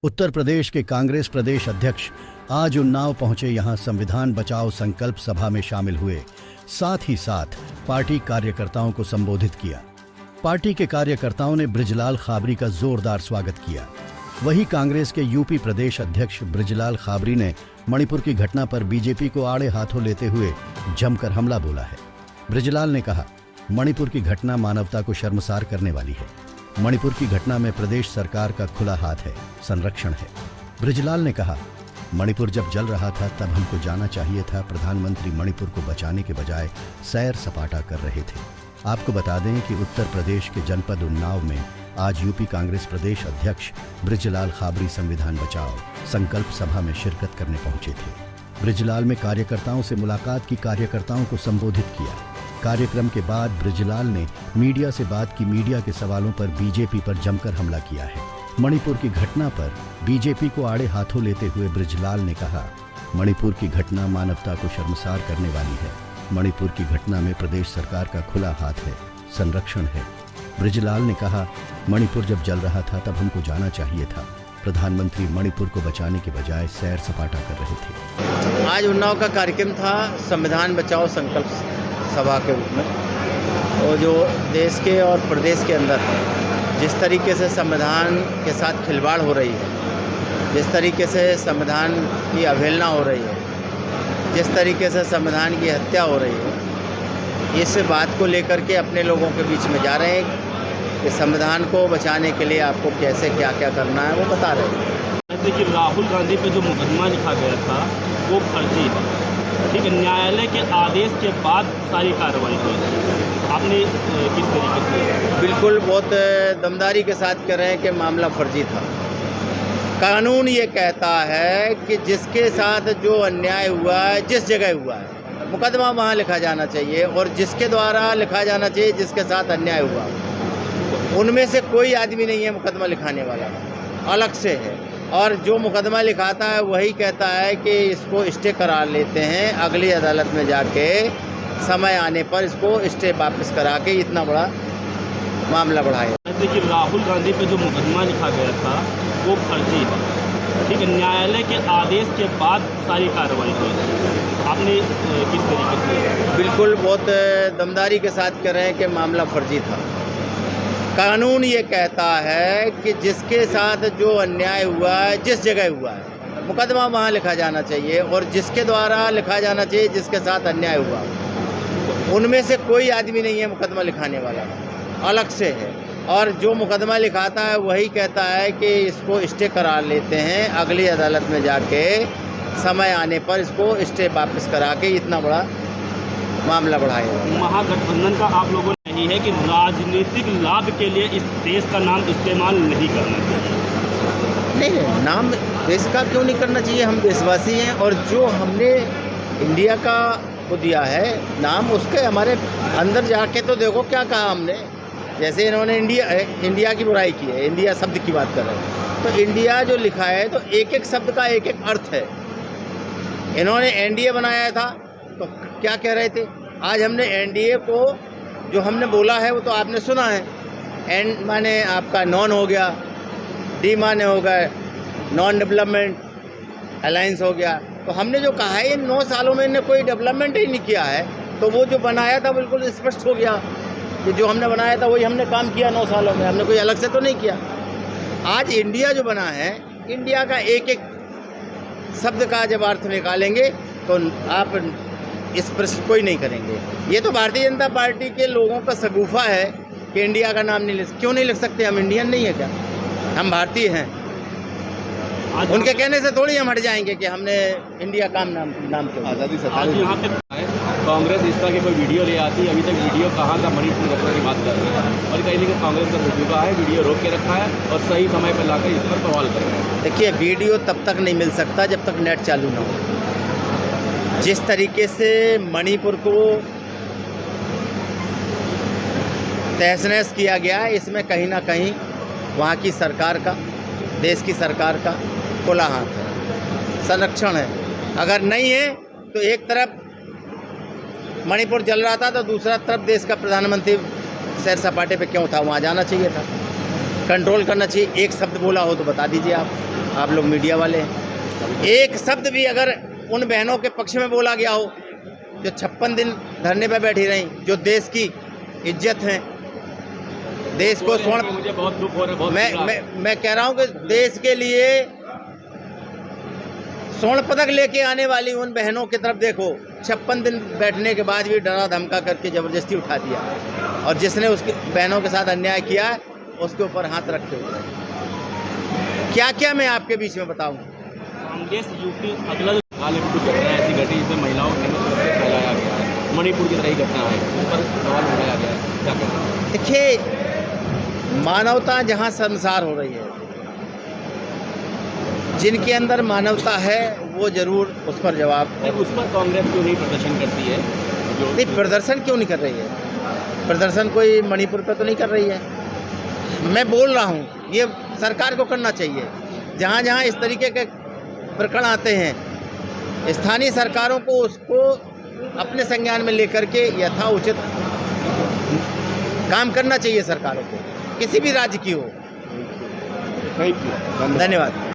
उत्तर प्रदेश के कांग्रेस प्रदेश अध्यक्ष आज उन्नाव पहुंचे। यहां संविधान बचाओ संकल्प सभा में शामिल हुए। साथ ही साथ पार्टी कार्यकर्ताओं को संबोधित किया। पार्टी के कार्यकर्ताओं ने बृजलाल खाबरी का जोरदार स्वागत किया। वहीं कांग्रेस के यूपी प्रदेश अध्यक्ष बृजलाल खाबरी ने मणिपुर की घटना पर बीजेपी को आड़े हाथों लेते हुए जमकर हमला बोला है। बृजलाल ने कहा, मणिपुर की घटना मानवता को शर्मसार करने वाली है। मणिपुर की घटना में प्रदेश सरकार का खुला हाथ है, संरक्षण है। बृजलाल ने कहा, मणिपुर जब जल रहा था तब हमको जाना चाहिए था। प्रधानमंत्री मणिपुर को बचाने के बजाय सैर सपाटा कर रहे थे। आपको बता दें कि उत्तर प्रदेश के जनपद उन्नाव में आज यूपी कांग्रेस प्रदेश अध्यक्ष बृजलाल खाबरी संविधान बचाओ संकल्प सभा में शिरकत करने पहुंचे थे। बृजलाल में कार्यकर्ताओं से मुलाकात की, कार्यकर्ताओं को संबोधित किया। कार्यक्रम के बाद बृजलाल ने मीडिया से बात की। मीडिया के सवालों पर बीजेपी पर जमकर हमला किया है। मणिपुर की घटना पर बीजेपी को आड़े हाथों लेते हुए बृजलाल ने कहा, मणिपुर की घटना मानवता को शर्मसार करने वाली है। मणिपुर की घटना में प्रदेश सरकार का खुला हाथ है, संरक्षण है। बृजलाल ने कहा, मणिपुर जब जल रहा था तब हमको जाना चाहिए था। प्रधानमंत्री मणिपुर को बचाने के बजाय सैर सपाटा कर रहे थे। आज उन्नाव का कार्यक्रम था संविधान बचाओ संकल्प सभा के रूप में। और जो देश के और प्रदेश के अंदर जिस तरीके से संविधान के साथ खिलवाड़ हो रही है, जिस तरीके से संविधान की अवहेलना हो रही है, जिस तरीके से संविधान की हत्या हो रही है, इस बात को लेकर के अपने लोगों के बीच में जा रहे हैं कि संविधान को बचाने के लिए आपको कैसे क्या क्या करना है वो बता रहे हैं। जैसे कि राहुल गांधी पे जो मुकदमा लिखा गया था वो फर्जी है, ठीक है। न्यायालय के आदेश के बाद सारी कार्रवाई हुई। आपने किस तरीके से? बिल्कुल बहुत दमदारी के साथ कह रहे हैं कि मामला फर्जी था। कानून ये कहता है कि जिसके साथ जो अन्याय हुआ है, जिस जगह हुआ है, मुकदमा वहाँ लिखा जाना चाहिए और जिसके द्वारा लिखा जाना चाहिए जिसके साथ अन्याय हुआ। उनमें से कोई आदमी नहीं है मुकदमा लिखाने वाला, अलग से है। और जो मुकदमा लिखाता है वही कहता है कि इसको स्टे करा लेते हैं, अगली अदालत में जाके समय आने पर इसको स्टे वापस करा के इतना बड़ा मामला बढ़ाए। जैसे कि राहुल गांधी पे जो मुकदमा लिखा गया था वो फर्जी है, ठीक है। न्यायालय के आदेश के बाद सारी कार्रवाई हुई। आपने किस तरीके से? बिल्कुल बहुत दमदारी के साथ कह रहे हैं कि मामला फर्जी था। कानून ये कहता है कि जिसके साथ जो अन्याय हुआ है, जिस जगह हुआ है, मुकदमा वहाँ लिखा जाना चाहिए और जिसके द्वारा लिखा जाना चाहिए जिसके साथ अन्याय हुआ। उनमें से कोई आदमी नहीं है मुकदमा लिखाने वाला, अलग से है। और जो मुकदमा लिखाता है वही कहता है कि इसको स्टे करा लेते हैं, अगली अदालत में जाके समय आने पर इसको स्टे वापस करा के इतना बड़ा मामला बढ़ाए। महागठबंधन का आप लोगों ने यही है कि राजनीतिक लाभ के लिए इस देश का नाम इस्तेमाल नहीं करना चाहिए। नहीं, नाम देश का क्यों नहीं करना चाहिए? हम देशवासी हैं और जो हमने इंडिया का को दिया है नाम, उसके हमारे अंदर जाके तो देखो क्या कहा हमने। जैसे इन्होंने इंडिया की बुराई की है, इंडिया शब्द की बात कर रहे हैं, तो इंडिया जो लिखा है तो एक एक शब्द का एक एक अर्थ है। इन्होंने एनडीए बनाया था तो क्या कह रहे थे? आज हमने एनडीए को जो हमने बोला है वो तो आपने सुना है। एन माने आपका नॉन हो गया, डी माने हो गए नॉन डेवलपमेंट अलायंस हो गया। तो हमने जो कहा है इन 9 सालों में इन्हें कोई डेवलपमेंट ही नहीं किया है, तो वो जो बनाया था बिल्कुल स्पष्ट हो गया कि जो हमने बनाया था वही हमने काम किया 9 सालों में, हमने कोई अलग से तो नहीं किया। आज इंडिया जो बना है, इंडिया का एक एक शब्द का जब अर्थ निकालेंगे तो आप इस प्रश्न कोई नहीं करेंगे। ये तो भारतीय जनता पार्टी के लोगों का शगुफा है कि इंडिया का नाम नहीं क्यों नहीं लिख सकते? हम इंडियन नहीं है क्या? हम भारतीय हैं। उनके कहने से थोड़ी हम हट जाएंगे कि हमने इंडिया का नाम क्यों? आज़ादी से आज यहाँ पे कांग्रेस इस तरह की कोई वीडियो ले आती है, अभी तक वीडियो कहाँ का मणिपुर घटना की बात कर रही है और कहीं लेकिन कांग्रेस का वीडियो है, वीडियो रोक के रखा है और सही समय पर लाकर इस पर सवाल कर रहे हैं। देखिए, वीडियो तब तक नहीं मिल सकता जब तक नेट चालू ना हो। जिस तरीके से मणिपुर को तहस नहस किया गया है, इसमें कहीं ना कहीं वहाँ की सरकार का, देश की सरकार का खुला हाथ है, संरक्षण है। अगर नहीं है तो एक तरफ मणिपुर जल रहा था तो दूसरा तरफ देश का प्रधानमंत्री सैर सपाटे पे क्यों था? वहाँ जाना चाहिए था। कंट्रोल करना चाहिए। एक शब्द बोला हो तो बता दीजिए आप लोग मीडिया वाले हैं। एक शब्द भी अगर उन बहनों के पक्ष में बोला गया हो जो 56 दिन धरने पे बैठी रहीं, जो देश की इज्जत हैं, देश को स्वर्ण, मुझे बहुत दुख हो रहा है, मैं कह रहा हूँ कि देश के लिए स्वर्ण पदक लेके आने वाली उन बहनों की तरफ देखो। 56 दिन बैठने के बाद भी डरा धमका करके ज़बरदस्ती उठा दिया, और जिसने उसकी बहनों के साथ अन्याय किया है उसके ऊपर हाथ रखे हुए। क्या क्या मैं आपके बीच में बताऊं। कांग्रेस यूपी अगला हाल में कुछ घटना ऐसी घटी जिसमें महिलाओं को फैलाया गया है, मणिपुर की तरह ही घटना है, उस पर सवाल उठाया गया है, क्या कहना है? देखिए, मानवता जहां संसार हो रही है, जिनके अंदर मानवता है वो जरूर उस पर जवाब। उस पर कांग्रेस क्यों नहीं प्रदर्शन करती है? जो नहीं, प्रदर्शन क्यों नहीं कर रही है? प्रदर्शन कोई मणिपुर पे तो नहीं कर रही है। मैं बोल रहा हूँ ये सरकार को करना चाहिए। जहाँ जहाँ इस तरीके के प्रकरण आते हैं, स्थानीय सरकारों को उसको अपने संज्ञान में लेकर के यथाउचित काम करना चाहिए सरकारों को, किसी भी राज्य की हो। थैंक यू, धन्यवाद।